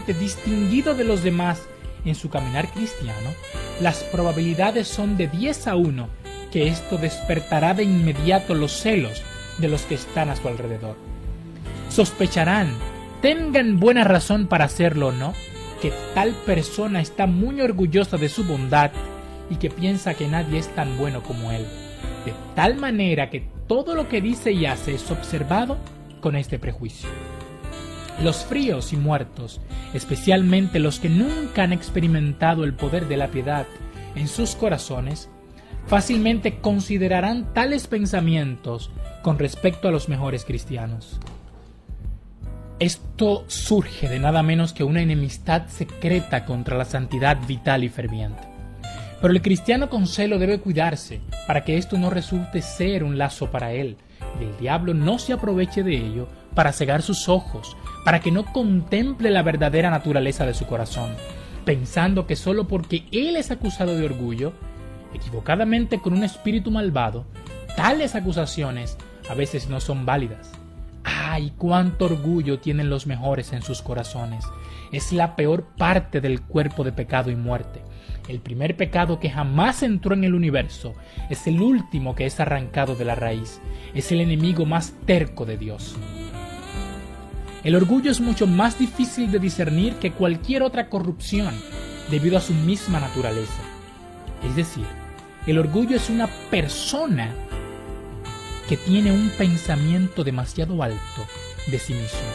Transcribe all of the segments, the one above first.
socialmente distinguido de los demás en su caminar cristiano, las probabilidades son de 10 a 1 que esto despertará de inmediato los celos de los que están a su alrededor. Sospecharán, tengan buena razón para hacerlo o no, que tal persona está muy orgullosa de su bondad y que piensa que nadie es tan bueno como él, de tal manera que todo lo que dice y hace es observado con este prejuicio. Los fríos y muertos, especialmente los que nunca han experimentado el poder de la piedad en sus corazones, fácilmente considerarán tales pensamientos con respecto a los mejores cristianos. Esto surge de nada menos que una enemistad secreta contra la santidad vital y ferviente. Pero el cristiano con celo debe cuidarse para que esto no resulte ser un lazo para él, y el diablo no se aproveche de ello para cegar sus ojos, para que no contemple la verdadera naturaleza de su corazón, pensando que solo porque él es acusado de orgullo, equivocadamente con un espíritu malvado, tales acusaciones a veces no son válidas. ¡Ay, cuánto orgullo tienen los mejores en sus corazones! Es la peor parte del cuerpo de pecado y muerte. El primer pecado que jamás entró en el universo es el último que es arrancado de la raíz. Es el enemigo más terco de Dios. El orgullo es mucho más difícil de discernir que cualquier otra corrupción debido a su misma naturaleza. Es decir, el orgullo es una persona que tiene un pensamiento demasiado alto de sí mismo.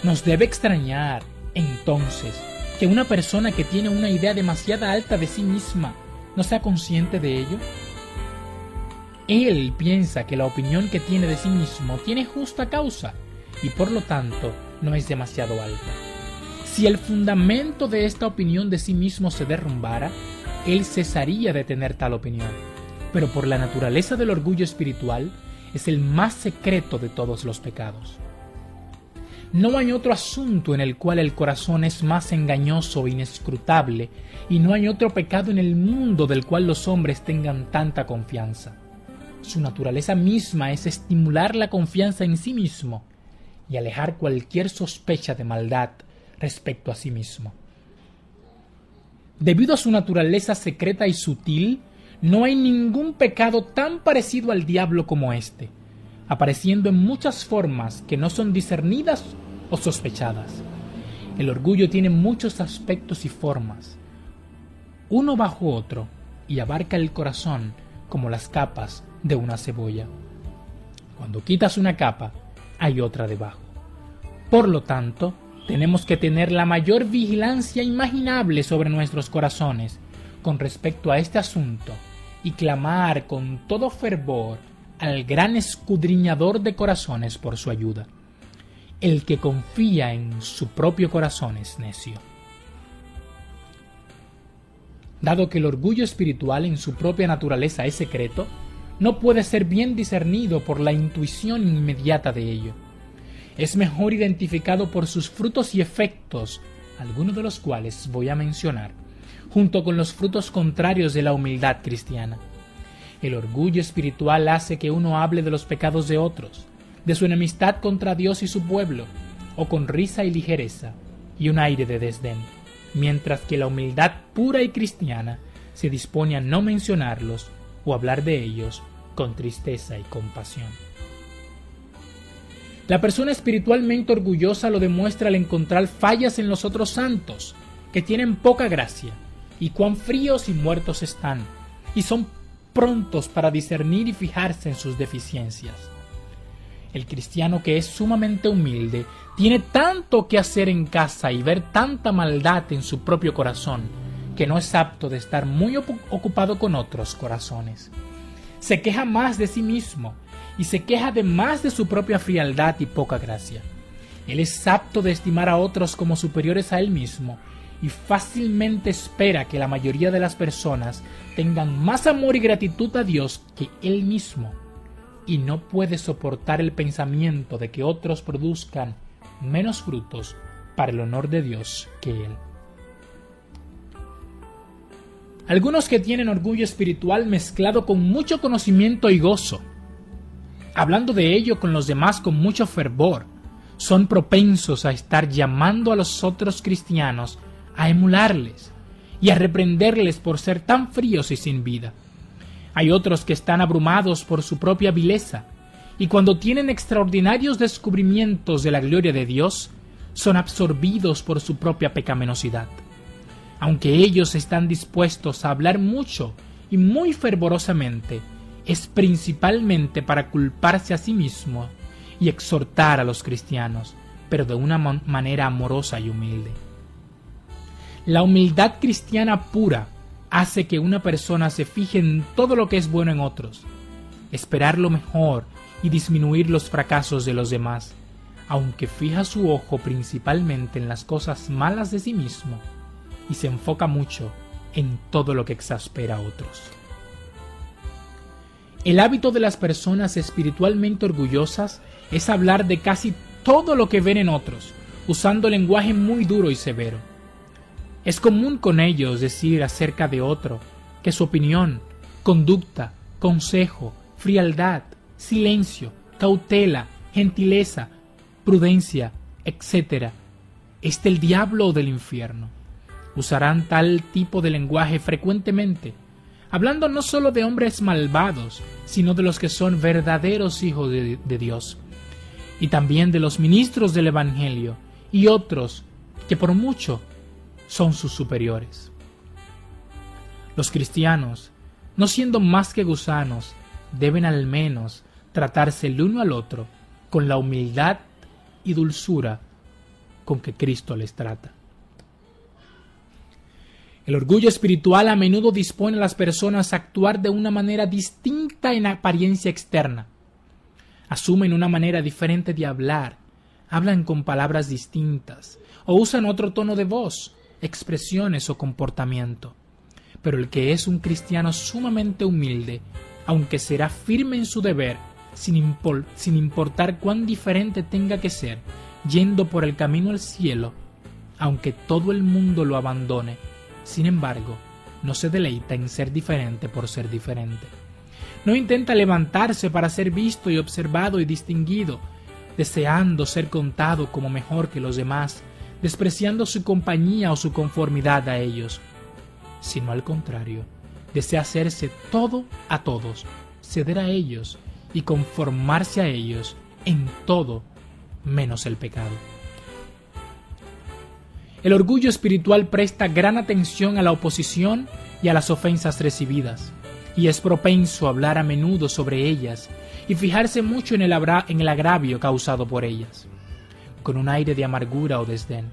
Nos debe extrañar, entonces, que una persona que tiene una idea demasiado alta de sí misma no sea consciente de ello. Él piensa que la opinión que tiene de sí mismo tiene justa causa y por lo tanto no es demasiado alta. Si el fundamento de esta opinión de sí mismo se derrumbara, él cesaría de tener tal opinión. Pero por la naturaleza del orgullo espiritual, es el más secreto de todos los pecados. No hay otro asunto en el cual el corazón es más engañoso e inescrutable, y no hay otro pecado en el mundo del cual los hombres tengan tanta confianza. Su naturaleza misma es estimular la confianza en sí mismo y alejar cualquier sospecha de maldad respecto a sí mismo. Debido a su naturaleza secreta y sutil, no hay ningún pecado tan parecido al diablo como este, apareciendo en muchas formas que no son discernidas o sospechadas. El orgullo tiene muchos aspectos y formas, uno bajo otro, y abarca el corazón como las capas de una cebolla. Cuando quitas una capa, hay otra debajo. Por lo tanto, tenemos que tener la mayor vigilancia imaginable sobre nuestros corazones con respecto a este asunto y clamar con todo fervor al gran escudriñador de corazones por su ayuda. El que confía en su propio corazón es necio. Dado que el orgullo espiritual en su propia naturaleza es secreto, no puede ser bien discernido por la intuición inmediata de ello. Es mejor identificado por sus frutos y efectos, algunos de los cuales voy a mencionar, junto con los frutos contrarios de la humildad cristiana. El orgullo espiritual hace que uno hable de los pecados de otros, de su enemistad contra Dios y su pueblo, o con risa y ligereza, y un aire de desdén, mientras que la humildad pura y cristiana se dispone a no mencionarlos o hablar de ellos con tristeza y compasión. La persona espiritualmente orgullosa lo demuestra al encontrar fallas en los otros santos, que tienen poca gracia, y cuán fríos y muertos están, y son prontos para discernir y fijarse en sus deficiencias. El cristiano que es sumamente humilde tiene tanto que hacer en casa y ver tanta maldad en su propio corazón, que no es apto de estar muy ocupado con otros corazones. Se queja más de sí mismo, y se queja además de su propia frialdad y poca gracia. Él es apto de estimar a otros como superiores a él mismo, y fácilmente espera que la mayoría de las personas tengan más amor y gratitud a Dios que él mismo, y no puede soportar el pensamiento de que otros produzcan menos frutos para el honor de Dios que él. Algunos que tienen orgullo espiritual mezclado con mucho conocimiento y gozo, hablando de ello con los demás con mucho fervor, son propensos a estar llamando a los otros cristianos a emularles y a reprenderles por ser tan fríos y sin vida. Hay otros que están abrumados por su propia vileza, y cuando tienen extraordinarios descubrimientos de la gloria de Dios, son absorbidos por su propia pecaminosidad. Aunque ellos están dispuestos a hablar mucho y muy fervorosamente, es principalmente para culparse a sí mismo y exhortar a los cristianos, pero de una manera amorosa y humilde. La humildad cristiana pura hace que una persona se fije en todo lo que es bueno en otros, esperar lo mejor y disminuir los fracasos de los demás, aunque fija su ojo principalmente en las cosas malas de sí mismo y se enfoca mucho en todo lo que exaspera a otros. El hábito de las personas espiritualmente orgullosas es hablar de casi todo lo que ven en otros, usando lenguaje muy duro y severo. Es común con ellos decir acerca de otro que su opinión, conducta, consejo, frialdad, silencio, cautela, gentileza, prudencia, etc., es del diablo o del infierno. Usarán tal tipo de lenguaje frecuentemente, hablando no solo de hombres malvados, sino de los que son verdaderos hijos de Dios, y también de los ministros del Evangelio y otros que por mucho son sus superiores. Los cristianos, no siendo más que gusanos, deben al menos tratarse el uno al otro con la humildad y dulzura con que Cristo les trata. El orgullo espiritual a menudo dispone a las personas a actuar de una manera distinta en apariencia externa. Asumen una manera diferente de hablar, hablan con palabras distintas o usan otro tono de voz, expresiones o comportamiento. Pero el que es un cristiano sumamente humilde, aunque será firme en su deber, sin importar cuán diferente tenga que ser, yendo por el camino al cielo, aunque todo el mundo lo abandone, sin embargo, no se deleita en ser diferente por ser diferente. No intenta levantarse para ser visto y observado y distinguido, deseando ser contado como mejor que los demás, despreciando su compañía o su conformidad a ellos, sino al contrario, desea hacerse todo a todos, ceder a ellos y conformarse a ellos en todo menos el pecado. El orgullo espiritual presta gran atención a la oposición y a las ofensas recibidas, y es propenso a hablar a menudo sobre ellas y fijarse mucho en el agravio causado por ellas, con un aire de amargura o desdén.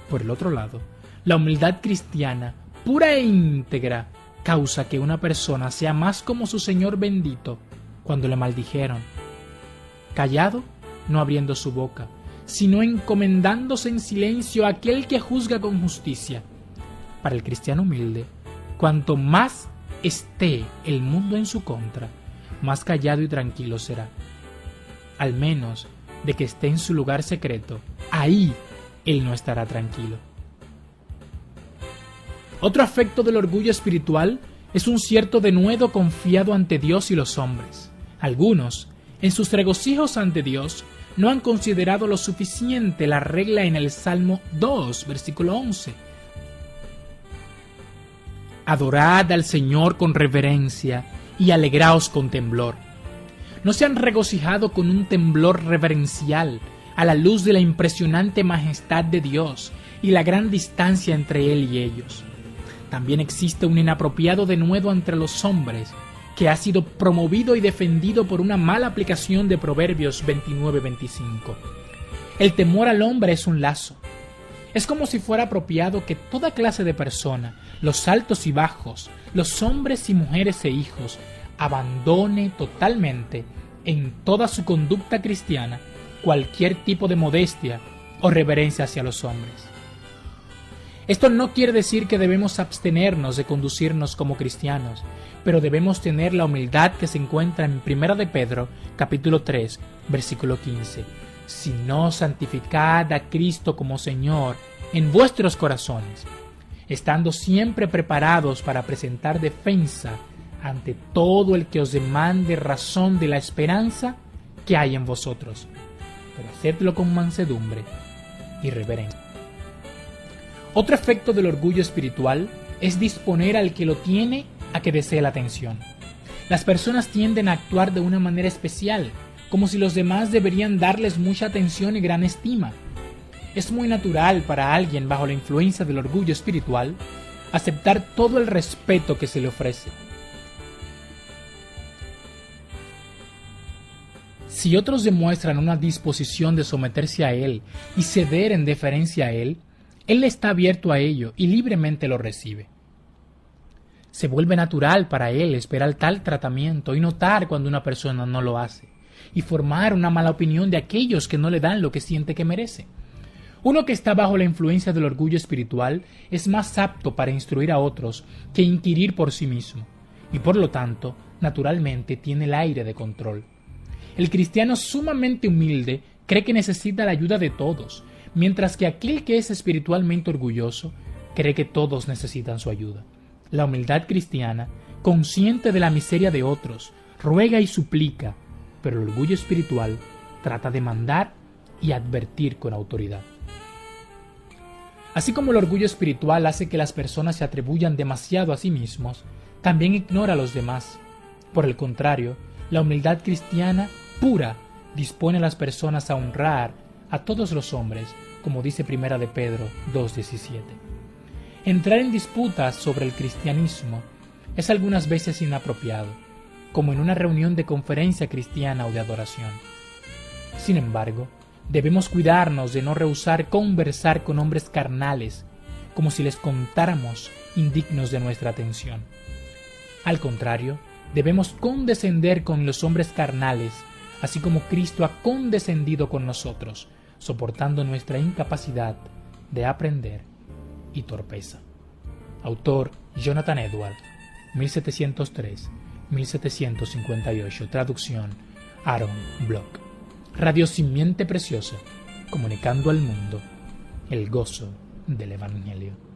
Por el otro lado, la humildad cristiana, pura e íntegra, causa que una persona sea más como su Señor bendito cuando le maldijeron, callado, no abriendo su boca, sino encomendándose en silencio a aquel que juzga con justicia. Para el cristiano humilde, cuanto más esté el mundo en su contra, más callado y tranquilo será. Al menos de que esté en su lugar secreto, ahí él no estará tranquilo. Otro afecto del orgullo espiritual es un cierto denuedo confiado ante Dios y los hombres. Algunos, en sus regocijos ante Dios, no han considerado lo suficiente la regla en el Salmo 2, versículo 11. Adorad al Señor con reverencia y alegraos con temblor. No se han regocijado con un temblor reverencial a la luz de la impresionante majestad de Dios y la gran distancia entre Él y ellos. También existe un inapropiado denuedo entre los hombres que ha sido promovido y defendido por una mala aplicación de Proverbios 29-25. El temor al hombre es un lazo. Es como si fuera apropiado que toda clase de persona, los altos y bajos, los hombres y mujeres e hijos, abandone totalmente en toda su conducta cristiana cualquier tipo de modestia o reverencia hacia los hombres. Esto no quiere decir que debemos abstenernos de conducirnos como cristianos, pero debemos tener la humildad que se encuentra en 1 de Pedro, capítulo 3, versículo 15. Sino santificad a Cristo como Señor en vuestros corazones, estando siempre preparados para presentar defensa ante todo el que os demande razón de la esperanza que hay en vosotros, pero hacedlo con mansedumbre y reverencia. Otro efecto del orgullo espiritual es disponer al que lo tiene a que desee la atención. Las personas tienden a actuar de una manera especial, como si los demás deberían darles mucha atención y gran estima. Es muy natural para alguien bajo la influencia del orgullo espiritual aceptar todo el respeto que se le ofrece. Si otros demuestran una disposición de someterse a él y ceder en deferencia a él está abierto a ello y libremente lo recibe. Se vuelve natural para él esperar tal tratamiento y notar cuando una persona no lo hace, y formar una mala opinión de aquellos que no le dan lo que siente que merece. Uno que está bajo la influencia del orgullo espiritual es más apto para instruir a otros que inquirir por sí mismo, y por lo tanto, naturalmente, tiene el aire de control. El cristiano sumamente humilde cree que necesita la ayuda de todos, mientras que aquel que es espiritualmente orgulloso cree que todos necesitan su ayuda. La humildad cristiana, consciente de la miseria de otros, ruega y suplica, pero el orgullo espiritual trata de mandar y advertir con autoridad. Así como el orgullo espiritual hace que las personas se atribuyan demasiado a sí mismos, también ignora a los demás. Por el contrario, la humildad cristiana pura dispone a las personas a honrar a todos los hombres, como dice Primera de Pedro 2:17. Entrar en disputas sobre el cristianismo es algunas veces inapropiado, como en una reunión de conferencia cristiana o de adoración. Sin embargo, debemos cuidarnos de no rehusar conversar con hombres carnales, como si les contáramos indignos de nuestra atención. Al contrario, debemos condescender con los hombres carnales, así como Cristo ha condescendido con nosotros, soportando nuestra incapacidad de aprender y torpeza. Autor Jonathan Edwards, 1703-1758. Traducción Aaron Bloch. Radio Simiente Preciosa, comunicando al mundo el gozo del Evangelio.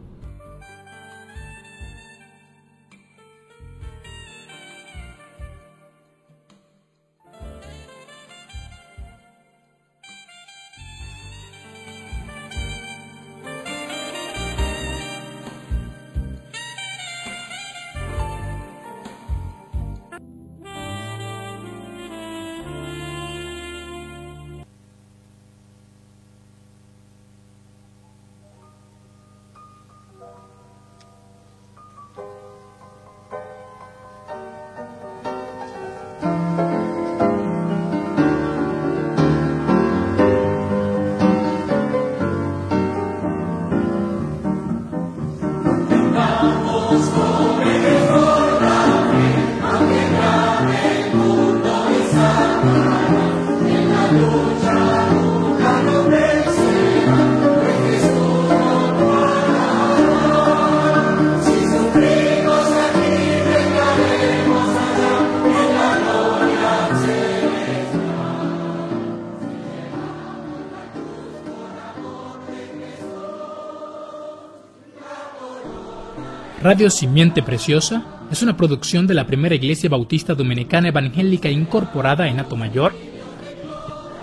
Radio Simiente Preciosa es una producción de la Primera Iglesia Bautista Dominicana Evangélica Incorporada en Atomayor.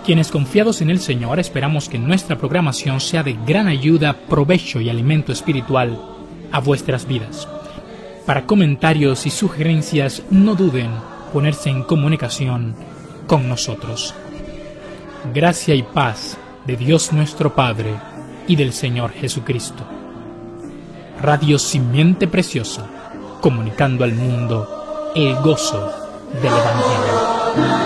Quienes confiados en el Señor esperamos que nuestra programación sea de gran ayuda, provecho y alimento espiritual a vuestras vidas. Para comentarios y sugerencias no duden ponerse en comunicación con nosotros. Gracia y paz de Dios nuestro Padre y del Señor Jesucristo. Radio Simiente Preciosa, comunicando al mundo el gozo del Evangelio.